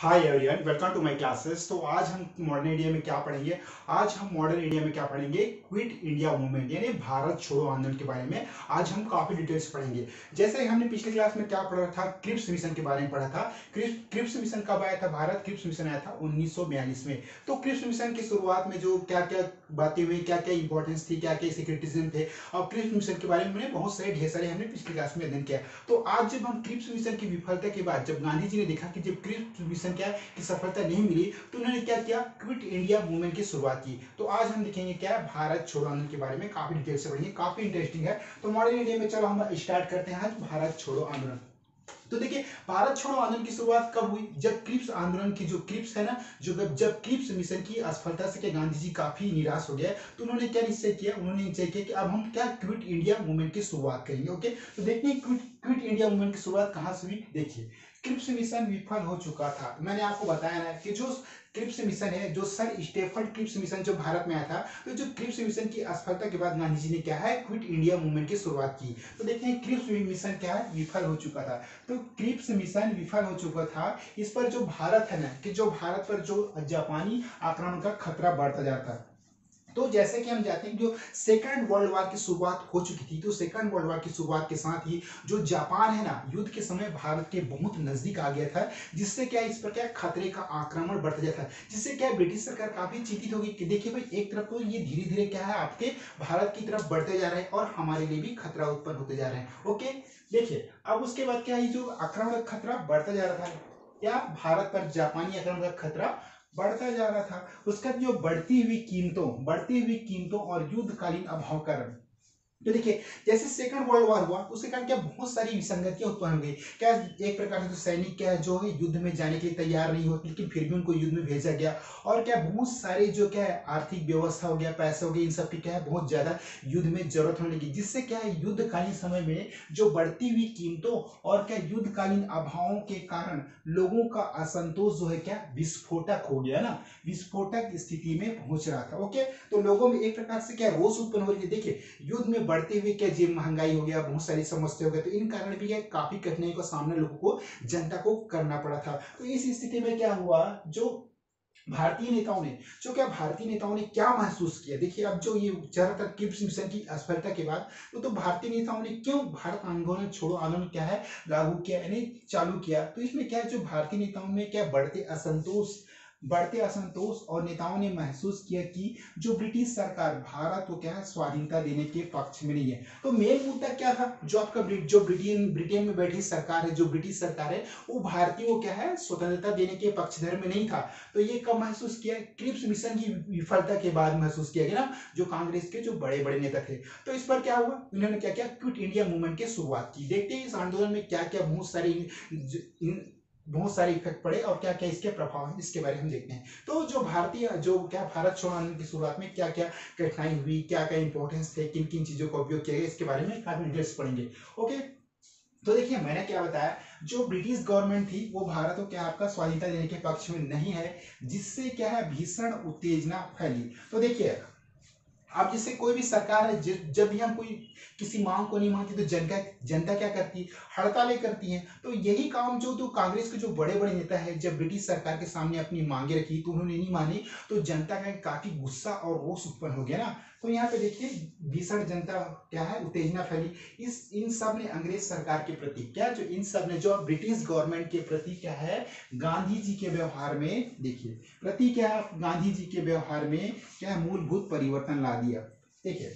Hi everyone, welcome to my classes. तो आज हम मॉडर्न इंडिया में क्या पढ़ेंगे? आज हम मॉडर्न इंडिया में क्या पढ़ेंगे? क्विट इंडिया मूवमेंट यानी भारत छोड़ो आंदोलन के बारे में आज हम काफी डिटेल्स पढ़ेंगे। जैसे हमने पिछले क्लास में क्या पढ़ा था, क्रिप्स मिशन के बारे में पढ़ा था। क्रिप्स मिशन कब आया था? भारत क्रिप्स मिशन आया था 1942 में। तो क्रिप्स मिशन की शुरुआत में जो क्या क्या बातें हुई, क्या क्या इंपॉर्टेंस थी, क्या क्या सिक्योरिटिज्म थे, और क्रिप्स मिशन के बारे में बहुत सारे ढेर सारे हमने पिछली क्लास में अध्ययन किया। तो आज जब हम क्रिप्स मिशन की विफलता के बाद जब गांधी जी ने देखा कि जब क्रिप्स मिशन क्या है कि सफलता नहीं मिली, तो उन्होंने क्या किया? क्विट इंडिया मूवमेंट की शुरुआत की। तो आज हम देखेंगे क्या है, भारत छोड़ो आंदोलन के बारे में काफी डिटेल से पढ़ेंगे, काफी इंटरेस्टिंग है। तो मॉडर्न इंडिया में चलो हम स्टार्ट करते हैं आज भारत छोड़ो आंदोलन। तो देखिए, भारत छोड़ो आंदोलन की शुरुआत कब हुई? जब क्रिप्स आंदोलन की जो क्रिप्स है ना, जो जब क्रिप्स मिशन की असफलता से क्या गांधी जी काफी निराश हो गए, तो उन्होंने क्या निश्चय किया? उन्होंने निश्चय किया कि अब हम क्या क्विट इंडिया मूवमेंट की शुरुआत करेंगे। ओके, तो देखिए क्विट इंडिया मूवमेंट की शुरुआत कहां से हुई। देखिए, क्रिप्स मिशन विफल हो चुका था। मैंने आपको बताया ना कि जो क्रिप्स मिशन है, जो सर स्टेफर्ड क्रिप्स मिशन जो भारत में आया था, तो जो क्रिप्स मिशन की असफलता के बाद गांधी जी ने क्या है, क्विट इंडिया मूवमेंट की शुरुआत की। तो देखिए, क्रिप्स मिशन क्या है, विफल हो चुका था। तो क्रिप्स मिशन विफल हो चुका था। इस पर जो भारत है ना, कि जो भारत पर जो जापानी आक्रमण का खतरा बढ़ता जाता है। तो जैसे कि हम जानते हैं, जो सेकंड वर्ल्ड वॉर की शुरुआत हो चुकी थी, तो सेकंड वर्ल्ड वॉर की शुरुआत के साथ ही जो जापान है ना, युद्ध के समय भारत के बहुत नजदीक आ गया था, जिससे क्या इस पर क्या खतरे का आक्रमण बढ़ता जाता है, जिससे क्या ब्रिटिश सरकार काफी चिंतित होगी कि देखिए भाई, एक तरफ तो ये धीरे धीरे क्या है, आपके भारत की तरफ बढ़ते जा रहे हैं और हमारे लिए भी खतरा उत्पन्न होते जा रहे हैं। ओके, देखिए अब उसके बाद क्या है, जो आक्रमण का खतरा बढ़ता जा रहा था, क्या भारत पर जापानी आक्रमण का खतरा बढ़ता जा रहा था। उसका जो बढ़ती हुई कीमतों और युद्धकालीन अभाव कारण, तो देखिए, जैसे सेकंड वर्ल्ड वॉर हुआ, उसके कारण क्या बहुत सारी विसंगतियां उत्पन्न हो गई। क्या एक प्रकार से तो सैनिक क्या है, जो है युद्ध में जाने के लिए तैयार नहीं होते, लेकिन फिर भी उनको युद्ध में भेजा गया। और क्या बहुत सारे जो क्या है, आर्थिक व्यवस्था हो गया, पैसे हो गए, इन सब की क्या है, बहुत ज्यादा युद्ध में जरूरत होने लगी, जिससे क्या है, युद्धकालीन समय में जो बढ़ती हुई कीमतों और क्या युद्धकालीन अभावों के कारण लोगों का असंतोष जो है क्या, विस्फोटक हो गया ना, विस्फोटक स्थिति में पहुंच रहा था। ओके, तो लोगों में एक प्रकार से क्या रोष उत्पन्न हो रही है। देखिए, युद्ध में बढ़ते हुए क्या जी महंगाई हो गया, बहुत सारी समस्या हो गई, तो इन कारण भी क्या काफी कठिनाइयों का सामना लोगों को, जनता को करना पड़ा था। तो इस स्थिति में क्या हुआ, भारतीय नेताओं ने क्या महसूस किया। देखिए, अब जो ये ज्यादातर क्रिप्स मिशन की असफलता के बाद तो भारतीय नेताओं ने क्यों भारत आंदोलन छोड़ो आंदोलन क्या है, लागू किया यानी चालू किया। तो इसमें क्या है, जो भारतीय नेताओं में क्या बढ़ते असंतोष और नेताओं ने महसूस किया कि जो ब्रिटिश सरकार भारत को क्या है, स्वाधीनता देने के पक्ष में नहीं है। तो मेन मुद्दा क्या था, जो आपका जो ब्रिटेन में बैठी सरकार है, जो ब्रिटिश सरकार है, वो भारतीयों को क्या है, स्वतंत्रता देने के पक्षधर में नहीं था। तो ये कब महसूस किया? क्रिप्स मिशन की विफलता के बाद महसूस किया गया ना, जो कांग्रेस के जो बड़े बड़े नेता थे। तो इस पर क्या हुआ, उन्होंने क्या किया, क्विट इंडिया मूवमेंट की शुरुआत की। देखते हैं इस आंदोलन में क्या क्या बहुत सारे इफेक्ट पड़े और क्या क्या इसके प्रभाव हैं, इसके बारे में हम देखते हैं। तो जो क्या भारत छोड़ो आंदोलन की शुरुआत में क्या क्या कठिनाई हुई, क्या क्या इंपॉर्टेंस थे, किन किन चीजों का उपयोग किया गया, इसके बारे में काफी डिटेल्स पढ़ेंगे। ओके, तो देखिए, मैंने क्या बताया, जो ब्रिटिश गवर्नमेंट थी वो भारत को क्या आपका स्वाधीनता देने के पक्ष में नहीं है, जिससे क्या है, भीषण उत्तेजना फैली। तो देखिए, अब जैसे कोई भी सरकार है, जब भी हम कोई किसी मांग को नहीं मानती, तो जनता क्या करती है, हड़तालें करती हैं। तो यही काम जो तो कांग्रेस के जो बड़े बड़े नेता है, जब ब्रिटिश सरकार के सामने अपनी मांगे रखी तो उन्होंने नहीं मानी, तो जनता का काफी गुस्सा और रोष उत्पन्न हो गया ना। तो यहाँ पे देखिए, भीषण जनता क्या है, उत्तेजना फैली। इन सब ने अंग्रेज सरकार के प्रति क्या, जो इन सब ने जो ब्रिटिश गवर्नमेंट के प्रति क्या है, गांधी जी के व्यवहार में देखिए, प्रति क्या है, गांधी जी के व्यवहार में क्या मूलभूत परिवर्तन ला दिया। देखिए,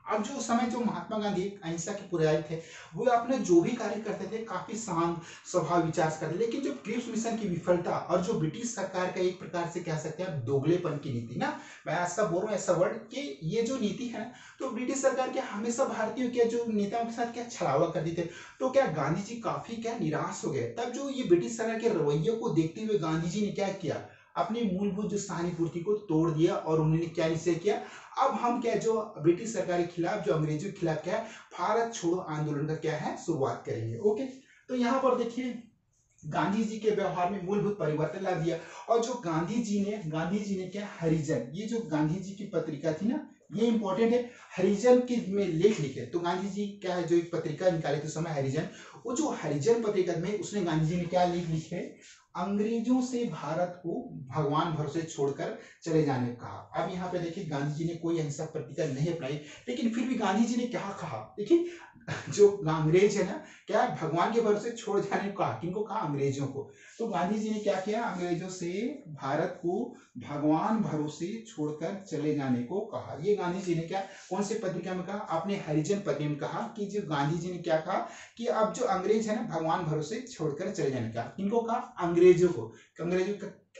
अब जो समय जो महात्मा गांधी अहिंसा के पुजारी थे, वो अपने जो भी कार्य करते थे काफी शांत स्वभाव विचार से करते, लेकिन जो क्रिप्स मिशन की विफलता और जो ब्रिटिश सरकार का एक प्रकार से कह सकते हैं दोगलेपन की नीति ना, मैं ऐसा बोल रहा हूँ, ऐसा वर्ड कि ये जो नीति है, तो ब्रिटिश सरकार के हमेशा भारतीयों के जो नेताओं के साथ क्या छलावा करती थे। तो क्या गांधी जी काफी क्या निराश हो गए। तब जो ये ब्रिटिश सरकार के रवैये को देखते हुए गांधी जी ने क्या किया, अपनी मूलभूत जो सहानुभूति को तोड़ दिया और उन्होंने क्या निश्चय किया, अब हम क्या, जो ब्रिटिश सरकार के खिलाफ, जो अंग्रेजों के खिलाफ क्या है, भारत छोड़ो आंदोलन का क्या है, शुरुआत करेंगे। ओके, तो यहाँ पर देखिए, गांधी जी के व्यवहार में मूलभूत परिवर्तन ला दिया। और जो गांधी जी ने क्या, हरिजन, ये जो गांधी जी की पत्रिका थी ना, ये इंपॉर्टेंट है, हरिजन के में लेख लिखे। तो गांधी जी क्या है, जो एक पत्रिका निकाले थे उस समय, हरिजन, वो जो हरिजन पत्रिका में उसने गांधी जी ने क्या लेख लिखे, अंग्रेजों से भारत को भगवान भरोसे छोड़कर चले जाने को कहा। अब यहाँ पे देखिए गांधी जी ने कोई अहिंसक प्रतिक्रिया नहीं अपनाई, लेकिन फिर भी गांधी जी ने क्या कहा, देखिए जो अंग्रेज है ना, क्या भगवान के भरोसे छोड़ जाने को कहा, किनको कहा, अंग्रेजों को। तो गांधी जी ने क्या किया, अंग्रेजों से भारत को भगवान भरोसे छोड़कर चले जाने को कहा। ये गांधी जी ने क्या, कौन सी पत्रिका में कहा, आपने हरिजन पत्रिका में कहा कि जो गांधी जी ने क्या कहा कि अब जो अंग्रेज है ना भगवान भरोसे छोड़कर चले जाने का, किनको कहा, अंग्रेजों को।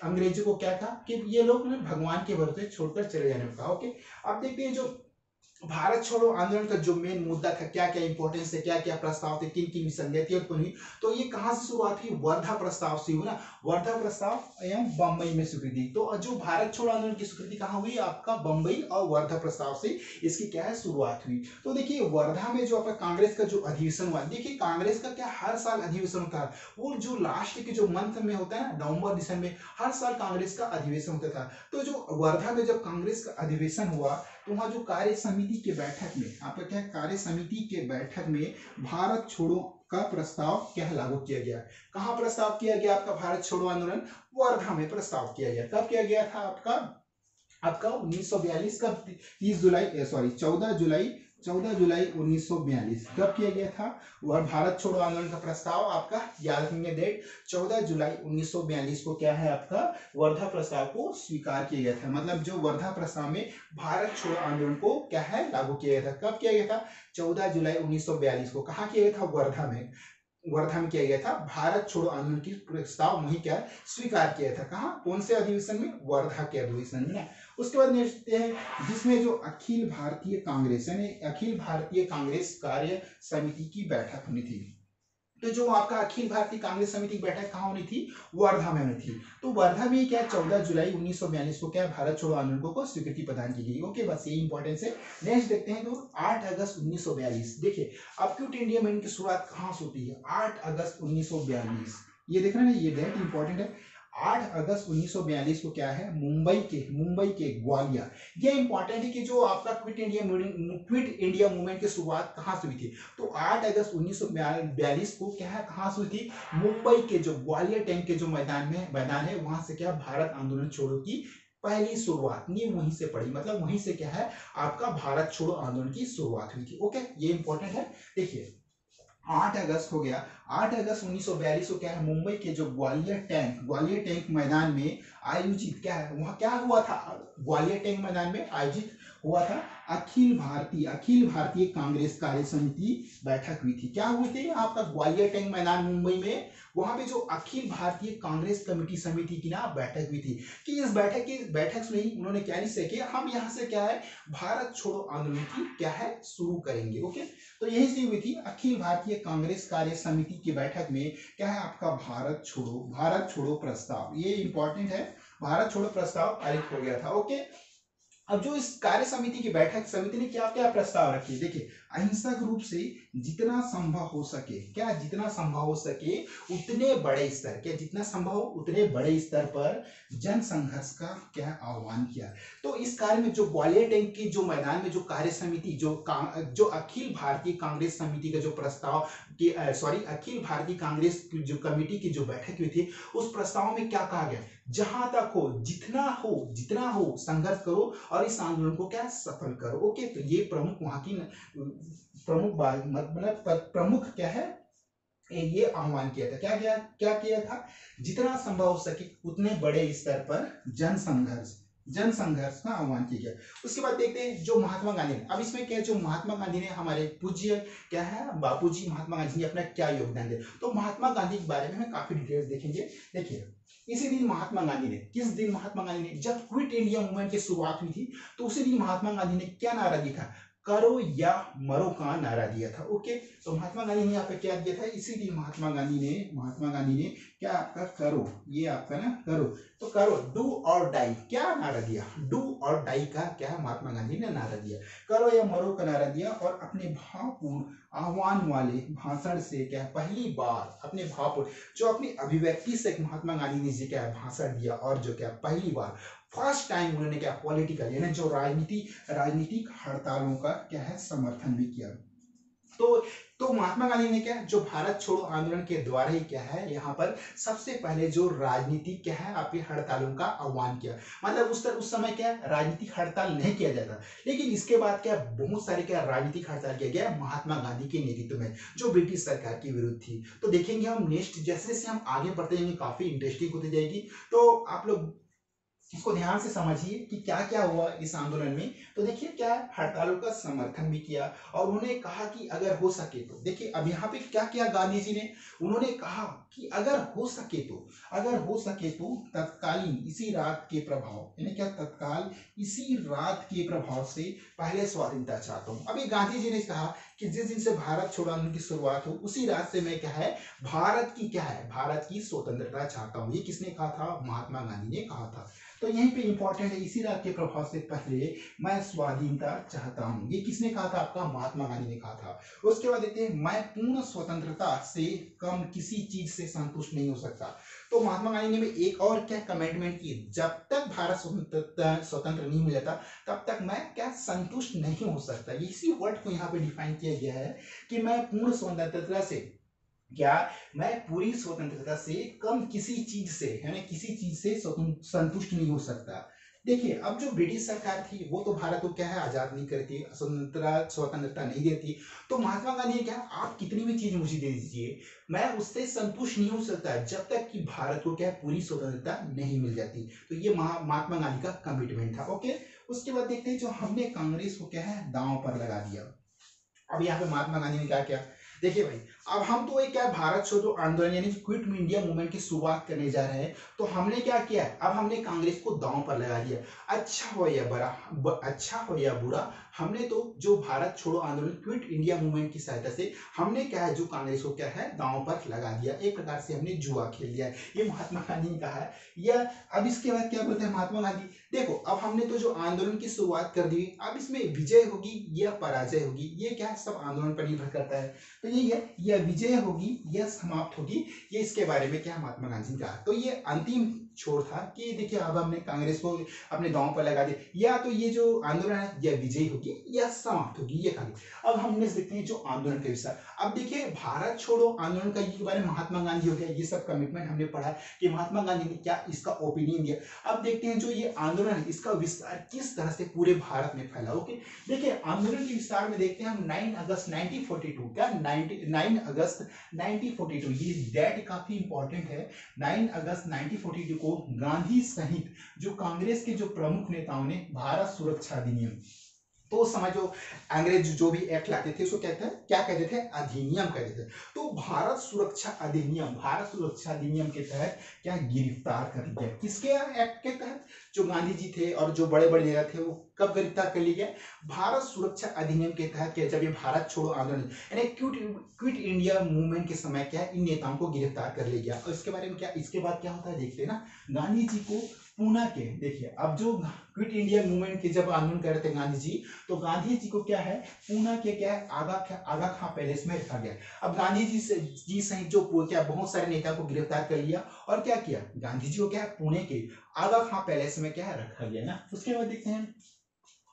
अंग्रेजों को क्या कहा कि ये लोग भगवान के भरोसे छोड़कर चले जाने को कहा। ओके, अब देखते हैं जो भारत छोड़ो आंदोलन का जो मेन मुद्दा था, क्या क्या इंपॉर्टेंस है, क्या क्या प्रस्ताव थे, किन किन विसंगतियां उत्पन्न हुई, तो ये कहां से शुरुआत हुई, वर्धा प्रस्ताव से हुई ना। वर्धा प्रस्ताव एवं बम्बई में स्वीकृति। तो जो भारत छोड़ो आंदोलन की स्वीकृति कहां हुई, आपका बम्बई और वर्धा प्रस्ताव से इसकी क्या है शुरुआत हुई। तो देखिए वर्धा में जो आपका कांग्रेस का जो अधिवेशन हुआ, देखिए कांग्रेस का क्या हर साल अधिवेशन होता है, वो जो लास्ट के जो मंथ में होता है ना, नवंबर दिसंबर में हर साल कांग्रेस का अधिवेशन होता था। तो जो वर्धा में जब कांग्रेस का अधिवेशन हुआ, तो वहां जो कार्य समिति के बैठक में, आपका क्या कार्य समिति के बैठक में भारत छोड़ो का प्रस्ताव क्या लागू किया गया। कहां प्रस्ताव किया गया आपका भारत छोड़ो आंदोलन, वर्धा में प्रस्ताव किया गया। कब किया गया था आपका, आपका 1942 का 30 जुलाई सॉरी 14 जुलाई 1942 कब किया गया था, वह भारत छोड़ो आंदोलन का प्रस्ताव आपका याद रखेंगे डेट, 14 जुलाई 1942 को क्या है आपका वर्धा प्रस्ताव को स्वीकार किया गया था। मतलब जो वर्धा प्रस्ताव में भारत छोड़ो आंदोलन को क्या है लागू किया गया था। कब किया गया था, 14 जुलाई 1942 को। कहाँ किया गया था, वर्धा में। वर्धा में किया गया था भारत छोड़ो आंदोलन की प्रस्ताव वही क्या स्वीकार किया था। कहाँ, कौन से अधिवेशन में, वर्धा के अधिवेशन में ना। उसके बाद देखते हैं जिसमें जो अखिल भारतीय कांग्रेस यानी अखिल भारतीय कांग्रेस कार्य समिति की बैठक होनी थी। तो जो आपका अखिल भारतीय कांग्रेस समिति की बैठक कहाँ होनी थी, वर्धा में होनी थी। तो वर्धा में क्या 14 जुलाई 1942 को क्या भारत छोड़ो आंदोलन को स्वीकृति प्रदान की गई। ओके, बस ये इंपॉर्टेंस है। नेक्स्ट देखते हैं तो 8 अगस्त 1942, देखिए अब क्विट इंडिया मूवमेंट की शुरुआत कहाँ से होती है, 8 अगस्त 1942। ये देख रहे हैं ये डेट इंपॉर्टेंट है। 8 अगस्त 1942 को क्या है, मुंबई के ग्वालियर। ये इंपॉर्टेंट है कि जो आपका क्विट इंडिया मूवमेंट की शुरुआत कहाँ से हुई थी। तो 8 अगस्त 1942 को क्या है, कहाँ से हुई थी, मुंबई के जो ग्वालियर टैंक के जो मैदान है वहां से क्या भारत आंदोलन छोड़ो की पहली शुरुआत नींव वहीं से पड़ी। मतलब वहीं से क्या है आपका भारत छोड़ो आंदोलन की शुरुआत हुई थी। ओके, ये इंपॉर्टेंट है। देखिए 8 अगस्त हो गया, 8 अगस्त 1942 को क्या है, मुंबई के जो ग्वालियर टैंक मैदान में आयोजित क्या है, वहां क्या हुआ था, ग्वालियर टैंक मैदान में आयोजित हुआ था अखिल भारतीय कांग्रेस कार्य समिति बैठक हुई थी। क्या हुई थी आपका ग्वालियर टैंक मैदान मुंबई में, वहां पे जो अखिल भारतीय कांग्रेस कमेटी समिति की ना बैठक हुई थी। कि इस बैठक में ही उन्होंने क्या निश्चय किया, हम यहाँ से क्या है भारत छोड़ो आंदोलन की क्या है शुरू करेंगे। ओके, तो यही से हुई थी अखिल भारतीय कांग्रेस कार्य समिति की बैठक में क्या है आपका भारत छोड़ो प्रस्ताव। ये इंपॉर्टेंट है, भारत छोड़ो प्रस्ताव पारित हो गया था। ओके, अब जो इस कार्य समिति की बैठक समिति ने क्या क्या प्रस्ताव रखे, देखिए अहिंसक रूप से जितना संभव हो सके, क्या जितना संभव हो सके उतने बड़े स्तर, क्या जितना संभव उतने बड़े स्तर पर जन संघर्ष का क्या आह्वान किया। तो इस कार्य में जो ग्वालियर टैंक की जो मैदान में जो कार्य समिति जो अखिल भारतीय कांग्रेस समिति का जो प्रस्ताव की अखिल भारतीय कांग्रेस जो कमेटी की जो बैठक हुई थी, उस प्रस्ताव में क्या कहा गया, जहां तक हो जितना हो संघर्ष करो और इस आंदोलन को क्या सफल करो। ओके, तो ये प्रमुख वहां की मतलब प्रमुख क्या है ये आह्वान किया था। क्या किया था, जितना संभव हो सके उतने बड़े स्तर पर जन संघर्ष का आह्वान किया गया। उसके बाद देखते हैं जो महात्मा गांधी ने, अब इसमें क्या है, जो महात्मा गांधी ने हमारे पूज्य क्या है बापूजी महात्मा गांधी ने अपना क्या योगदान दिया। तो महात्मा गांधी के बारे में हम काफी डिटेल्स देखेंगे। देखिए इसी दिन महात्मा गांधी ने, किस दिन महात्मा गांधी ने, जब क्विट इंडिया मूवमेंट की शुरुआत हुई थी, तो उसी दिन महात्मा गांधी ने क्या नारा दिया था, करो या मरो का नारा दिया था। ओके, तो महात्मा गांधी ने यहाँ पे क्या दिया था, इसी दिन महात्मा गांधी ने क्या आपका करो, ये आपका ना करो, तो करो डू और डाई, क्या नारा दिया, डू और डाई का क्या महात्मा गांधी ने नारा दिया, करो या मरो का नारा दिया। और अपने भावपूर्ण आह्वान वाले भाषण से क्या पहली बार अपने भावपूर्ण जो अपनी अभिव्यक्ति से महात्मा गांधी ने जी क्या भाषण दिया, और जो क्या पहली बार फर्स्ट टाइम उन्होंने क्या पॉलिटिकल यानी जो राजनीतिक हड़तालों का क्या है समर्थन भी किया। तो महात्मा गांधी ने क्या, जो भारत छोड़ो आंदोलन के द्वारा ही क्या है, यहाँ पर सबसे पहले जो राजनीति क्या है आपकी हड़तालों का आह्वान किया। मतलब उस समय क्या राजनीतिक हड़ताल नहीं किया जाता, लेकिन इसके बाद क्या बहुत सारे क्या राजनीतिक हड़ताल किया गया महात्मा गांधी के नेतृत्व में, जो ब्रिटिश सरकार के विरुद्ध थी। तो देखेंगे हम नेक्स्ट, जैसे जैसे हम आगे बढ़ते जाएंगे काफी इंटरेस्टिंग होती जाएगी। तो आप लोग इसको ध्यान से समझिए कि क्या क्या हुआ इस आंदोलन में। तो देखिए क्या हड़तालों का समर्थन भी किया, और उन्होंने कहा कि अगर हो सके तो, देखिए अब यहाँ पे क्या किया गांधी जी ने, उन्होंने कहा कि अगर हो सके तो तत्कालीन इसी रात के प्रभाव, यानी क्या तत्काल इसी रात के प्रभाव से पहले स्वाधीनता चाहता हूँ। अभी गांधी जी ने कहा कि जिस दिन से भारत छोड़ो आंदोलन की शुरुआत हो उसी रात से मैं क्या है भारत की स्वतंत्रता चाहता हूँ। ये किसने कहा था, महात्मा गांधी ने कहा था। तो यहीं पे इंपॉर्टेंट है, इसी रात के प्रभाव से पहले मैं स्वाधीनता चाहता हूं, ये किसने कहा था, आपका महात्मा गांधी ने कहा था। उसके बाद देखते हैं, मैं पूर्ण स्वतंत्रता से कम किसी चीज से संतुष्ट नहीं हो सकता। तो महात्मा गांधी ने एक और क्या कमिटमेंट की, जब तक भारत स्वतंत्र नहीं मिल जाता तब तक मैं क्या संतुष्ट नहीं हो सकता। इसी वर्ड को यहाँ पे डिफाइन किया गया है कि मैं पूर्ण स्वतंत्रता से क्या, मैं पूरी स्वतंत्रता से कम किसी चीज से, यानी किसी चीज से संतुष्ट नहीं हो सकता। देखिए अब जो ब्रिटिश सरकार थी वो तो भारत को क्या है आजाद नहीं करती, स्वतंत्रता नहीं देती। तो महात्मा गांधी ने क्या, आप कितनी भी चीज मुझे दे दीजिए, मैं उससे संतुष्ट नहीं हो सकता जब तक कि भारत को क्या पूरी स्वतंत्रता नहीं मिल जाती। तो ये महात्मा गांधी का कमिटमेंट था। ओके, उसके बाद देखते हैं जो हमने कांग्रेस को क्या है दांव पर लगा दिया। अब यहाँ पे महात्मा गांधी ने क्या किया, देखिए भाई अब हम तो एक क्या भारत छोड़ो आंदोलन यानी क्विट इंडिया मूवमेंट की शुरुआत करने जा रहे हैं। तो हमने क्या किया, अब हमने कांग्रेस को दांव पर लगा दिया। अच्छा हो या बुरा, हमने तो जो भारत छोड़ो आंदोलन क्विट इंडिया मूवमेंट की सहायता से हमने क्या है जो कांग्रेस को क्या है दांव पर लगा दिया। एक प्रकार से हमने जुआ खेल लिया है, ये महात्मा गांधी ने कहा है। या अब इसके बाद क्या बोलते हैं महात्मा गांधी, देखो अब हमने तो जो आंदोलन की शुरुआत कर दी, अब इसमें विजय होगी या पराजय होगी, ये क्या सब आंदोलन पर निर्भर करता है। तो ये है, या विजय होगी या समाप्त होगी, ये इसके बारे में क्या महात्मा गांधी ने कहा। तो ये अंतिम छोर था कि देखिए अब हमने कांग्रेस को अपने दांव पर लगा दिया, या तो ये जो आंदोलन है या विजयी होगी या समाप्त होगी, ये खाली। अब हमने देखते हैं जो आंदोलन के विषय। अब देखिए भारत छोड़ो आंदोलन का ये बारे में महात्मा गांधी हो गया, ये सब कमिटमेंट हमने पढ़ा कि महात्मा गांधी ने क्या इसका ओपिनियन दिया। अब देखते हैं जो ये आंदोलन है इसका विस्तार किस तरह से पूरे भारत में फैला। ओके, देखिए आंदोलन के विस्तार में देखते हैं हम 9 अगस्त 1942, क्या 9 अगस्त 1942, ये डेट काफी इंपॉर्टेंट है। 9 अगस्त 1942 को गांधी सहित जो कांग्रेस के जो प्रमुख नेताओं ने भारत सुरक्षा अधिनियम, तो उस समय जो अंग्रेज जो भी एक्ट लाते थे उसको कहते हैं, क्या कहते थे, अधिनियम कहते थे। तो भारत सुरक्षा अधिनियम के तहत क्या गिरफ्तार कर लिया। किसके एक्ट के तहत, जो गांधी जी थे और जो बड़े बड़े नेता थे वो कब गिरफ्तार कर लिया, भारत सुरक्षा अधिनियम के तहत। क्या, जब ये भारत छोड़ो आंदोलन यानी क्विट इंडिया मूवमेंट के समय क्या इन नेताओं को गिरफ्तार कर लिया गया। और इसके बारे में क्या, इसके बाद क्या होता है देखते हैं ना, गांधी जी को पूना के, देखिए अब जो क्विट इंडिया मूवमेंट के जब आंदोलन कर रहे थे गांधी जी, तो गांधी जी को क्या है पूना के क्या है आगा खां पैलेस में रखा गया। अब गांधी जी सहित जो क्या बहुत सारे नेता को गिरफ्तार कर लिया, और क्या किया गांधी जी को क्या है पुणे के आगा खां पैलेस में क्या है रखा गया ना। उसके बाद देखते हैं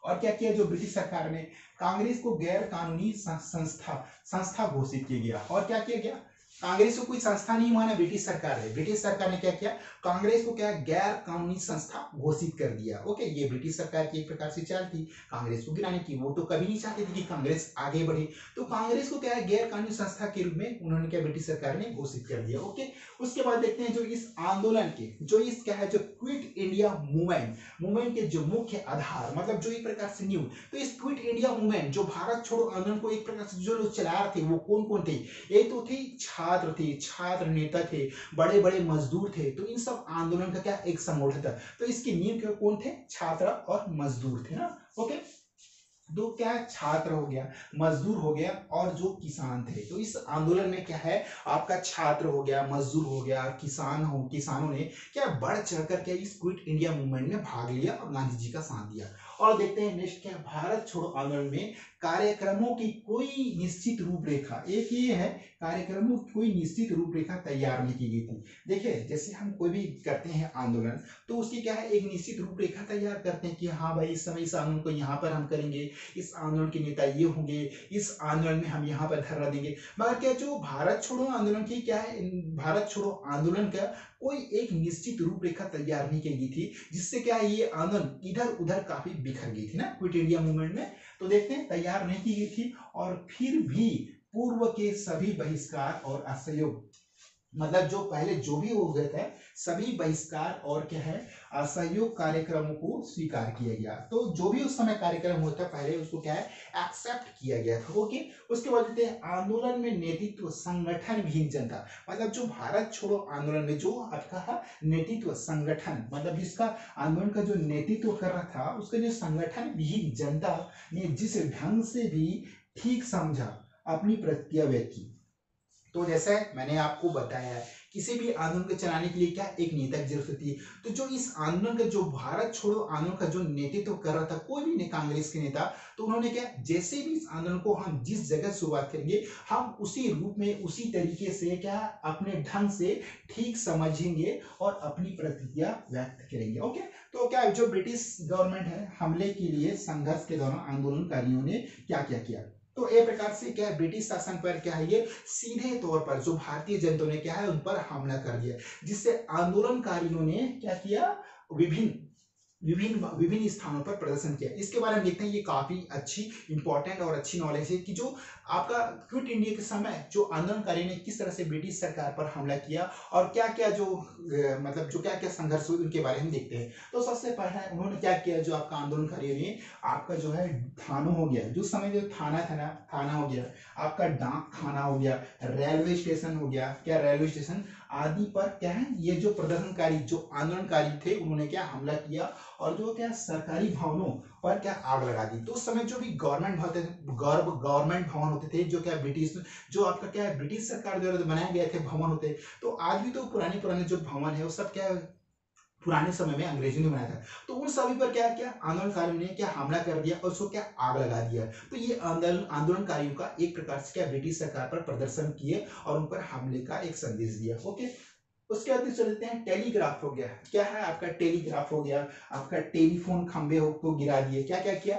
और क्या किया, जो ब्रिटिश सरकार ने कांग्रेस को गैर कानूनी संस्था घोषित किया गया। और क्या किया गया, कांग्रेस को कोई संस्था नहीं माना ब्रिटिश सरकार है, ब्रिटिश सरकार ने क्या किया, कांग्रेस को क्या गैर कानूनी संस्था घोषित कर दिया। ओके, ये ब्रिटिश सरकार की एक प्रकार से चाल थी कांग्रेस को गिराने की। वो तो कभी नहीं चाहती थी कि कांग्रेस आगे बढ़े, तो कांग्रेस को क्या है गैर कानूनी संस्था के रूप में उन्होंने क्या ब्रिटिश सरकार ने घोषित कर दिया। ओके, उसके बाद देखते हैं जो इस आंदोलन के जो इस क्या है जो क्विट इंडिया मूवमेंट के जो मुख्य आधार, मतलब जो एक प्रकार से न्यू, तो इस क्विट इंडिया मूवमेंट जो भारत छोड़ो आंदोलन को एक प्रकार से जो लोग चला रहे थे वो कौन कौन थे, ये तो थे छात्र नेता थे, बड़े बड़े मजदूर थे। तो इन सब आंदोलन का क्या एक संगठन था। तो इसकी नींव कौन थे, छात्र और मजदूर थे ना। ओके, दो क्या छात्र हो गया, मजदूर हो गया और जो किसान थे। तो इस आंदोलन में क्या है आपका छात्र हो गया, मजदूर हो गया, किसानों ने क्या बढ़ चढ़कर के इस क्विट इंडिया मूवमेंट में भाग लिया और गांधी जी का साथ दिया। और देखते हैं नेक्स्ट क्या, भारत छोड़ो आंदोलन में कार्यक्रमों की कोई निश्चित रूपरेखा, एक ये है कार्यक्रमों की कोई निश्चित रूपरेखा तैयार नहीं की गई थी। देखिए जैसे हम कोई भी करते हैं आंदोलन, तो उसकी क्या है एक निश्चित रूपरेखा तैयार करते हैं कि हाँ भाई इस समय इस आंदोलन को यहाँ पर हम करेंगे, इस आंदोलन के नेता ये होंगे, इस आंदोलन में हम यहाँ पर धरना देंगे। मगर क्या जो भारत छोड़ो आंदोलन की क्या है, भारत छोड़ो आंदोलन का कोई एक निश्चित रूपरेखा तैयार नहीं की गई थी, जिससे क्या है ये आंदोलन इधर उधर काफी बिखर गई थी ना क्विट इंडिया मूवमेंट में। तो देखते हैं तैयार नहीं की गई थी, और फिर भी पूर्व के सभी बहिष्कार और असहयोग, मतलब जो पहले जो भी हो गए थे सभी बहिष्कार और क्या है असहयोग कार्यक्रमों को स्वीकार किया गया। तो जो भी उस समय कार्यक्रम होता है पहले उसको क्या है एक्सेप्ट किया गया था। ओके, उसके बाद देते हैं आंदोलन में नेतृत्व संगठन विहीन जनता, मतलब जो भारत छोड़ो आंदोलन में जो आपका नेतृत्व संगठन, मतलब जिसका आंदोलन का जो नेतृत्व कर रहा था उसका जो संगठन विहीन जनता ने जिस ढंग से भी ठीक समझा अपनी प्रतिक्रिया व्यक्त की। तो जैसे मैंने आपको बताया है किसी भी आंदोलन को चलाने के लिए क्या एक नेता की जरूरत होती है। तो जो इस आंदोलन का जो भारत छोड़ो आंदोलन का जो नेतृत्व कर रहा था कोई भी कांग्रेस के नेता, तो उन्होंने क्या जैसे भी इस आंदोलन को हम जिस जगह शुरुआत करेंगे हम उसी रूप में उसी तरीके से क्या अपने ढंग से ठीक समझेंगे और अपनी प्रतिक्रिया व्यक्त करेंगे। ओके, तो क्या जो ब्रिटिश गवर्नमेंट है हमले के लिए संघर्ष के दौरान आंदोलनकारियों ने क्या क्या किया। तो एक प्रकार से क्या है ब्रिटिश शासन पर क्या है ये सीधे तौर पर जो भारतीय जनता ने क्या है उन पर हमला कर दिया, जिससे आंदोलनकारियों ने क्या किया विभिन्न विभिन्न विभिन्न स्थानों पर प्रदर्शन किया। इसके बारे में देखते हैं, ये काफी अच्छी इंपॉर्टेंट और अच्छी नॉलेज है कि जो आपका क्विट इंडिया के समय जो आंदोलनकारियों ने किस तरह से ब्रिटिश सरकार पर हमला किया और क्या क्या जो मतलब जो क्या क्या संघर्ष हुए उनके बारे में देखते हैं। तो सबसे पहला उन्होंने क्या किया, जो आपका आंदोलनकारियों ने आपका जो है थानों हो गया, जो समय जो थाना था ना, थाना हो गया, आपका डाक खाना हो गया, रेलवे स्टेशन हो गया, क्या रेलवे स्टेशन आदि पर क्या है ये जो प्रदर्शनकारी जो आंदोलनकारी थे उन्होंने क्या हमला किया और जो क्या सरकारी भवनों पर क्या आग लगा दी। तो उस समय जो भी गवर्नमेंट भवन होते थे जो क्या ब्रिटिश जो आपका क्या है ब्रिटिश सरकार द्वारा बनाए गए थे भवन होते, तो आज भी तो पुराने पुराने जो भवन है वो सब क्या पुराने समय में अंग्रेजों ने बनाया था। तो उन सभी पर क्या किया आंदोलनकारियों ने क्या हमला कर दिया और उसको क्या आग लगा दिया। तो ये आंदोलनकारियों का एक प्रकार से क्या ब्रिटिश सरकार पर प्रदर्शन किए और उन पर हमले का एक संदेश दिया। ओके, उसके बाद चलते हैं टेलीग्राफ हो गया, क्या है आपका टेलीग्राफ हो गया, आपका टेलीफोन खंबे को गिरा दिए, क्या क्या किया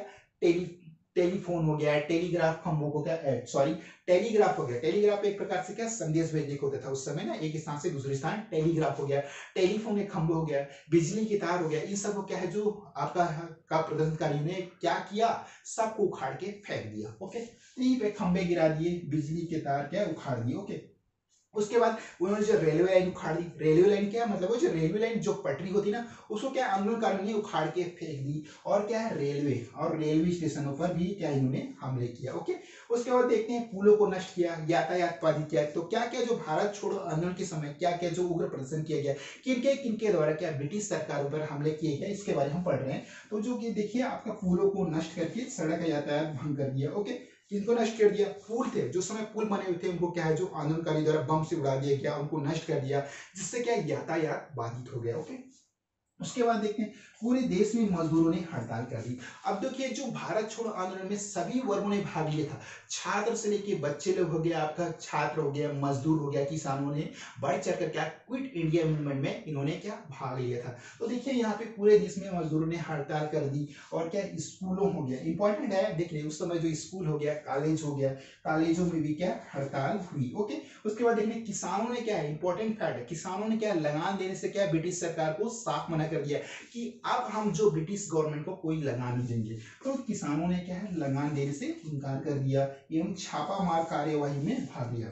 टेलीफोन हो गया, टेलीग्राफ खंभों को क्या सॉरी टेलीग्राफ हो गया। टेलीग्राफ एक प्रकार से क्या संदेश भेजने को होता था उस समय ना, एक स्थान से दूसरे स्थान, टेलीग्राफ हो गया, टेलीफोन एक खंभे हो गया, बिजली की तार हो गया। इन सब को क्या है जो आपका का प्रदर्शनकारियों ने क्या किया सबको उखाड़ के फेंक दिया। ओके, यहीं पे खंभे गिरा दिए, बिजली के तार क्या उखाड़ दिए। ओके, उसके बाद उन्होंने जो रेलवे लाइन उखाड़ दी। रेलवे लाइन क्या मतलब वो जो रेलवे लाइन जो पटरी होती ना उसको क्या आंदोलनकारियों ने उखाड़ के फेंक दी और क्या है रेलवे और रेलवे स्टेशनों पर भी क्या इन्होंने हमले किया। ओके, उसके बाद देखते हैं पुलों को नष्ट किया, यातायात बाधित किया। तो क्या क्या जो भारत छोड़ो आंदोलन के समय क्या क्या जो उग्र प्रदर्शन किया गया, किनके किनके द्वारा क्या ब्रिटिश सरकारों पर हमले किए गए इसके बारे में हम पढ़ रहे हैं। तो जो कि देखिए आपका पुलों को नष्ट करके सड़क का यातायात भंग कर दिया। ओके, किनको नष्ट कर दिया, पुल थे जो समय पुल बने हुए थे उनको क्या है जो आंदोलनकारी द्वारा बम से उड़ा दिया गया, उनको नष्ट कर दिया, जिससे क्या यातायात बाधित हो गया। ओके, उसके बाद देखते हैं पूरे देश में मजदूरों ने हड़ताल कर दी। अब देखिए जो भारत छोड़ो आंदोलन में सभी वर्गों ने भाग लिया था, छात्र से लेके बच्चे लोग हो गया, आपका छात्र हो गया, मजदूर हो गया, किसानों ने बढ़ चढ़कर क्या क्विट इंडिया मूवमेंट में इन्होंने क्या भाग लिया था। तो देखिए यहाँ पे पूरे देश में मजदूरों ने हड़ताल कर दी और क्या स्कूलों हो गया, इंपॉर्टेंट है देखिए उस समय जो स्कूल हो गया, कॉलेज हो गया, कॉलेजों में भी क्या हड़ताल हुई। ओके, उसके बाद देखिए किसानों ने क्या है इंपॉर्टेंट फैक्ट है, किसानों ने क्या लगान देने से क्या ब्रिटिश सरकार को साफ मना कर दिया कि अब हम जो ब्रिटिश गवर्नमेंट को कोई लगान नहीं देंगे। तो किसानों ने क्या है लगान देने से इनकार कर दिया एवं छापामार कार्यवाही में भाग लिया।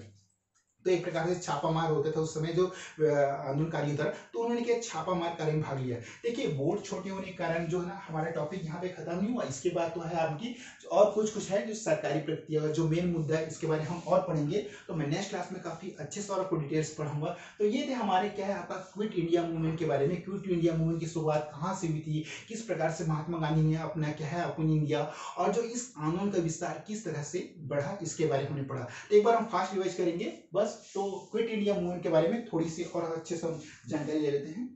तो एक प्रकार से छापामार होता था उस समय जो आंदोलनकारी था, तो उन्होंने क्या छापामार कार्य में भाग लिया। देखिए बोर्ड छोटे होने के कारण जो है ना हमारा टॉपिक यहाँ पे खत्म नहीं हुआ, इसके बाद तो है आपकी और कुछ है जो सरकारी प्रक्रिया जो मेन मुद्दा है इसके बारे में हम और पढ़ेंगे। तो मैं नेक्स्ट क्लास में काफी अच्छे से और आपको डिटेल्स पढ़ाऊंगा। तो ये थे हमारे क्या है आपका क्विट इंडिया मूवमेंट के बारे में, क्विट इंडिया मूवमेंट की शुरुआत कहाँ से हुई थी, किस प्रकार से महात्मा गांधी ने अपना क्या है अपनी इंडिया और जो इस आंदोलन का विस्तार किस तरह से बढ़ा इसके बारे में हमने पढ़ा। एक बार हम फास्ट रिवाइज करेंगे बस। तो क्विट इंडिया मूवमेंट के बारे में थोड़ी सी और अच्छे से जानकारी ले लेते हैं।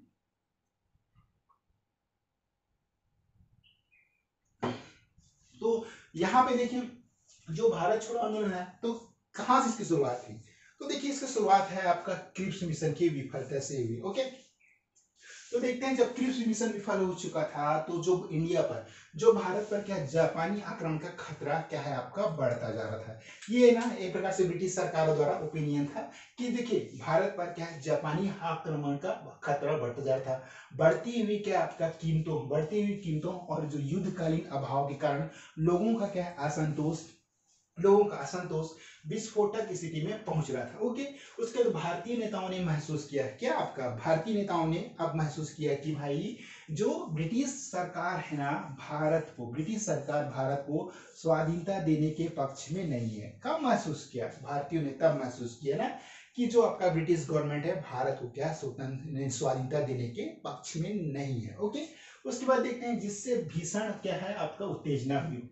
तो यहाँ पे देखिए जो भारत छोड़ो आंदोलन है तो कहां से इसकी शुरुआत हुई। तो देखिए इसकी शुरुआत है आपका क्रिप्स मिशन की विफलता से हुई। ओके, तो देखते हैं जब क्रिप्स मिशन विफल हो चुका था तो जो इंडिया पर, जो भारत पर क्या जापानी आक्रमण का खतरा क्या है आपका बढ़ता जा रहा था। ये ना एक प्रकार से ब्रिटिश सरकार द्वारा ओपिनियन था कि देखिए भारत पर क्या है जापानी आक्रमण का खतरा बढ़ता जा रहा था। बढ़ती हुई कीमतों और जो युद्धकालीन अभाव के कारण लोगों का क्या है असंतोष विस्फोटक स्थिति में पहुंच रहा था। ओके, उसके बाद भारतीय नेताओं ने महसूस किया, क्या आपका भारतीय नेताओं ने अब महसूस किया कि भाई जो ब्रिटिश सरकार है ना, ब्रिटिश सरकार भारत को स्वाधीनता देने के पक्ष में नहीं है। कब महसूस किया भारतीयों ने? तब महसूस किया ना कि जो आपका ब्रिटिश गवर्नमेंट है भारत को क्या स्वाधीनता देने के पक्ष में नहीं है। ओके, उसके बाद देखते हैं जिससे भीषण क्या है आपका उत्तेजना हुई।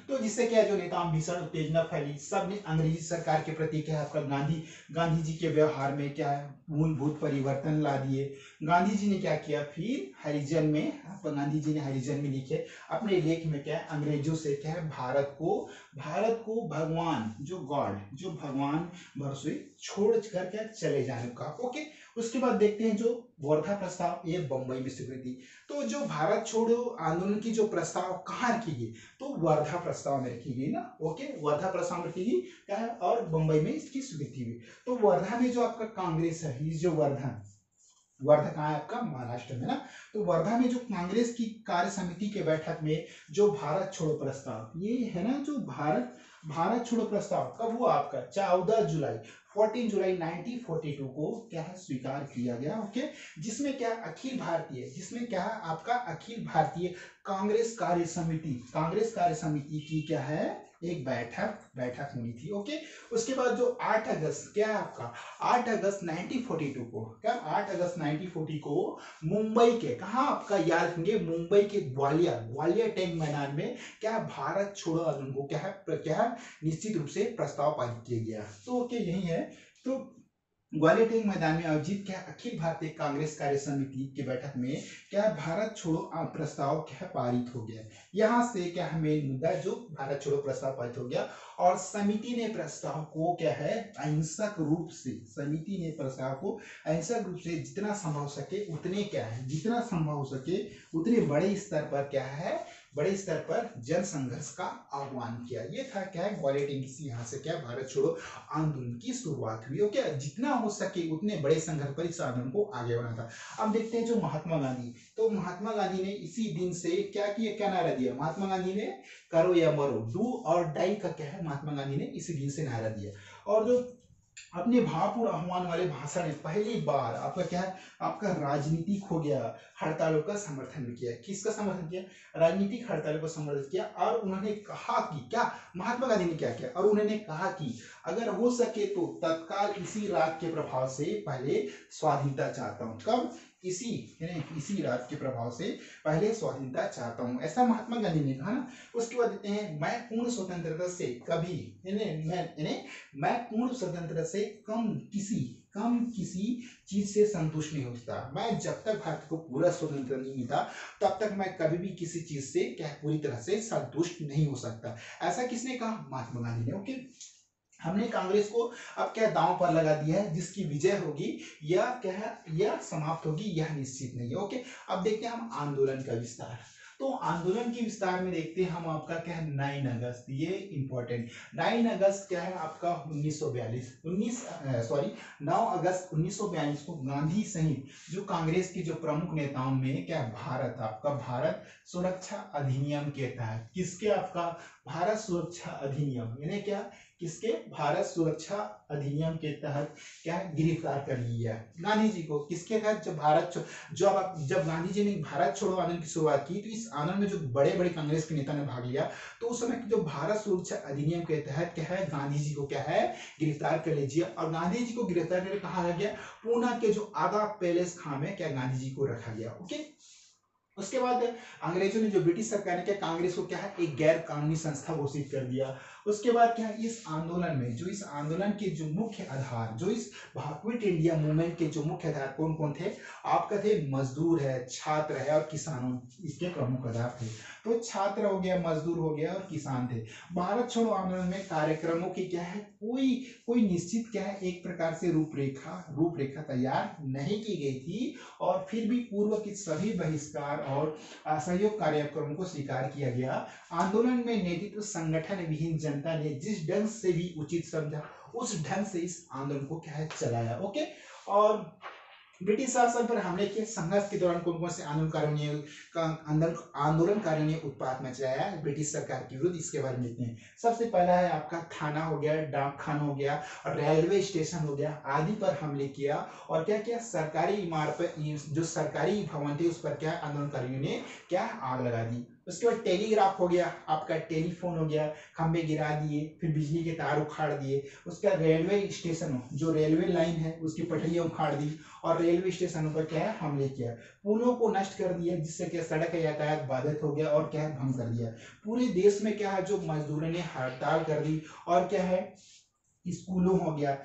तो जिससे क्या जो नेताओं भीषण उत्तेजना फैली, सब ने अंग्रेजी सरकार के प्रति क्या है आपका गांधी जी के व्यवहार में क्या है मूलभूत परिवर्तन ला दिए। गांधी जी ने क्या किया फिर हरिजन में, आपका गांधी जी ने हरिजन में लिखे अपने लेख में क्या है अंग्रेजों से क्या है भारत को भगवान जो भगवान भरोसे छोड़ कर क्या चले जाने का। ओके, उसके बाद देखते हैं जो वर्धा प्रस्ताव, ये बंबई में स्वीकृति। तो जो भारत छोड़ो आंदोलन की जो प्रस्ताव कहाँ रखी गई? तो वर्धा प्रस्ताव में रखी गई ना। ओके, वर्धा प्रस्ताव में रखी गई क्या है और बंबई में इसकी स्वीकृति हुई। तो वर्धा में जो आपका कांग्रेस है, ये जो वर्धा कहाँ है आपका? महाराष्ट्र में ना। तो वर्धा में जो कांग्रेस की कार्य समिति के बैठक में जो भारत छोड़ो प्रस्ताव, ये है ना जो भारत छोड़ो प्रस्ताव कब हुआ आपका? 14 जुलाई 1942 को क्या है स्वीकार किया गया। ओके, जिसमें क्या आपका अखिल भारतीय कांग्रेस कार्य समिति की क्या है एक बैठक होनी थी। ओके, उसके बाद जो 8 अगस्त क्या है आपका 8 अगस्त 1942 को क्या 8 अगस्त 1940 को मुंबई के कहा आपका याद रखेंगे मुंबई के ग्वालियर टैंक मैदान में क्या भारत छोड़ो आंदोलन को क्या है निश्चित रूप से प्रस्ताव पारित किया गया। तो ओके यही है। तो ग्वालियर टैंक मैदान में आयोजित क्या अखिल भारतीय कांग्रेस कार्य समिति की बैठक में क्या भारत छोड़ो प्रस्ताव क्या पारित हो गया। यहाँ से क्या मेन मुद्दा जो भारत छोड़ो प्रस्ताव पारित हो गया और समिति ने प्रस्ताव को क्या है अहिंसक रूप से जितना संभव हो सके उतने बड़े स्तर पर जन संघर्ष का आह्वान किया। ये था क्या है ग्वालियर टैंक से यहाँ से क्या भारत छोड़ो आंदोलन की शुरुआत हुई। ओके, जितना हो सके उतने बड़े संघर्ष पर इस आंदोलन को आगे बढ़ाना था। अब देखते हैं जो महात्मा गांधी ने इसी दिन से क्या नारा दिया। महात्मा गांधी ने करो या मरो, डू और डाई का क्या है महात्मा गांधी ने इसी दिन से नारा दिया। और जो अपने भावपूर्ण आह्वान वाले भाषण में पहली बार आपका राजनीतिक हो गया हड़तालों का समर्थन किया। किसका समर्थन किया? राजनीतिक हड़तालों का समर्थन किया। और उन्होंने कहा कि महात्मा गांधी ने क्या किया और उन्होंने कहा कि अगर हो सके तो तत्काल इसी रात के प्रभाव से पहले स्वाधीनता चाहता हूँ। कब? इसी रात के प्रभाव से पहले स्वाधीनता चाहता हूँ, ऐसा महात्मा गांधी ने कहा ना। उसके बाद देते हैं मैं पूर्ण स्वतंत्रता से मैं पूर्ण स्वतंत्रता से कम किसी चीज से संतुष्ट नहीं हो सकता। मैं जब तक भारत को पूरा स्वतंत्र नहीं मिलता तब तक मैं कभी भी किसी चीज से क्या पूरी तरह से संतुष्ट नहीं हो सकता। ऐसा किसने कहा? महात्मा गांधी ने। ओके, हमने कांग्रेस को अब क्या दांव पर लगा दिया है, जिसकी विजय होगी या समाप्त होगी यह निश्चित नहीं है। ओके, अब देखते हैं हम आंदोलन का विस्तार। तो आंदोलन के विस्तार में देखते हैं हम आपका क्या है 9 अगस्त, ये इंपॉर्टेंट 9 अगस्त क्या है आपका 9 अगस्त 1942 को गांधी सहित जो कांग्रेस के जो प्रमुख नेताओं में क्या भारत सुरक्षा अधिनियम के तहत भारत सुरक्षा अधिनियम यानी किसके भारत सुरक्षा अधिनियम के तहत क्या गिरफ्तार कर लिया गांधी जी को। किसके तहत? जब गांधी जी ने भारत छोड़ो आंदोलन की शुरुआत की तो इस आंदोलन में जो बड़े बड़े कांग्रेस के नेता ने भाग लिया, तो उस समय जो भारत सुरक्षा अधिनियम के तहत क्या है गांधी जी को क्या है गिरफ्तार कर लीजिए। और गांधी जी को गिरफ्तार करके कहा गया पूना के जो आगा पैलेस खां में क्या गांधी जी को रखा गया। ओके, उसके बाद अंग्रेजों ने जो ब्रिटिश सरकार ने क्या कांग्रेस को क्या है एक गैर कानूनी संस्था घोषित कर दिया। उसके बाद क्या है, इस आंदोलन में जो इस आंदोलन के जो मुख्य आधार, जो इस क्विट इंडिया मूवमेंट के जो मुख्य आधार कौन कौन थे, आपका थे मजदूर है, छात्र है और किसानों, इसके प्रमुख आधार थे। तो छात्र हो गया, मजदूर हो गया और किसान थे। भारत छोड़ो आंदोलन में कार्यक्रमों की क्या है, कोई कोई निश्चित क्या है एक प्रकार से रूपरेखा तैयार नहीं की गई थी, और फिर भी पूर्व के सभी बहिष्कार और असहयोग कार्यक्रमों को स्वीकार किया गया। आंदोलन में नेतृत्व संगठन विहीन जनता ने जिस ढंग से भी उचित समझा, उस ढंग से इस आंदोलन को क्या है चलाया। ओके, और ब्रिटिश शासन पर हमले के संघर्ष के दौरान कौन कौन से आंदोलनकारियों ने उत्पात मचाया ब्रिटिश सरकार के विरुद्ध, इसके बारे में लिखते हैं। सबसे पहला है आपका थाना हो गया, डाक खाना हो गया, रेलवे स्टेशन हो गया आदि पर हमले किया, और क्या क्या सरकारी इमारत पर, जो सरकारी भवन थे उस पर क्या आंदोलनकारियों ने क्या आग लगा दी। उसके बाद टेलीग्राफ हो गया, आपका टेलीफोन हो गया, खंबे गिरा दिए, फिर बिजली के तार उखाड़ दिए। उसका रेलवे स्टेशन, जो रेलवे लाइन है उसकी पटरियां उखाड़ दी, और रेलवे स्टेशनों पर क्या है हमले किया, पुलों को नष्ट कर दिया, जिससे क्या सड़क यातायात बाधित हो गया, और क्या है भंग कर दिया। पूरे देश में क्या है जो मजदूरों ने हड़ताल कर दी, और क्या है स्कूलों हो गया,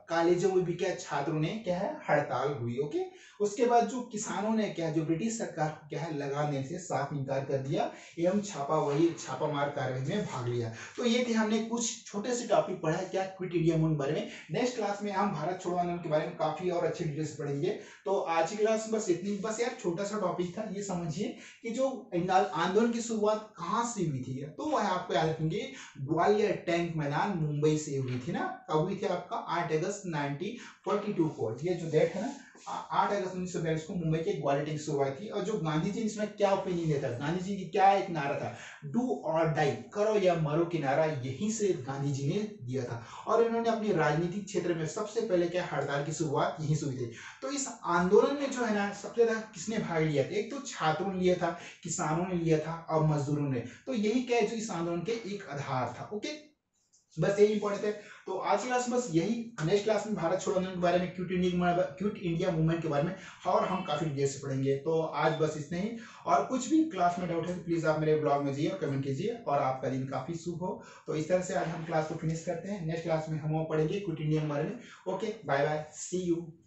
कॉलेजों में भी क्या छात्रों ने क्या है हड़ताल हुई। ओके, उसके बाद जो किसानों ने क्या, जो ब्रिटिश सरकार को क्या है लगाने से साफ इनकार कर दिया, एवं छापामार कार्रवाई में भाग लिया। तो ये थे हमने कुछ छोटे से टॉपिक पढ़ा है क्या क्विट इंडिया मूवमेंट के बारे में। नेक्स्ट क्लास में हम भारत छोड़ो आंदोलन के बारे में काफी और अच्छी डिटेल्स पढ़ेंगे। तो आज की क्लास बस इतनी, बस यार छोटा सा टॉपिक था, ये समझिए कि जो आंदोलन की शुरुआत कहाँ से हुई थी, तो वह आपको याद रखेंगे ग्वालियर टैंक मैदान मुंबई से हुई थी ना। कब हुई थी आपका 8 अगस्त 1942 को, ये जो डेट है ना 8 अगस्त 1942 को मुंबई के ग्वालियर टैंक शुरुआत थी। और जो गांधी जी इसमें क्या ओपिनियन देता है, गांधी जी की क्या एक नारा था, डू और डाई, करो या मरो की नारा यहीं से गांधी जी ने दिया था। और इन्होंने अपने राजनीतिक क्षेत्र में सबसे पहले क्या हड़ताल की शुरुआत यहीं से हुई थी। तो इस आंदोलन में जो है ना सबसे ज्यादा किसने भाग लिया था, एक तो छात्रों ने लिया था, किसानों ने लिया था और मजदूरों ने। तो यही क्या है जो इस आंदोलन के एक आधार था। ओके, बस यही इंपॉर्टेंट है। तो आज की क्लास बस यही। नेक्स्ट क्लास में भारत छोड़ो आंदोलन के बारे में, क्विट इंडिया मूवमेंट के बारे में और हम काफी डिटेल से पढ़ेंगे। तो आज बस इतने ही, और कुछ भी क्लास में डाउट है तो प्लीज आप मेरे ब्लॉग में जाइए और कमेंट कीजिए, और आपका दिन काफी शुभ हो। तो इस तरह से आज हम क्लास को फिनिश करते हैं। नेक्स्ट क्लास में हम पढ़ेंगे क्विट इंडिया के बारे में। Okay, bye bye, see you.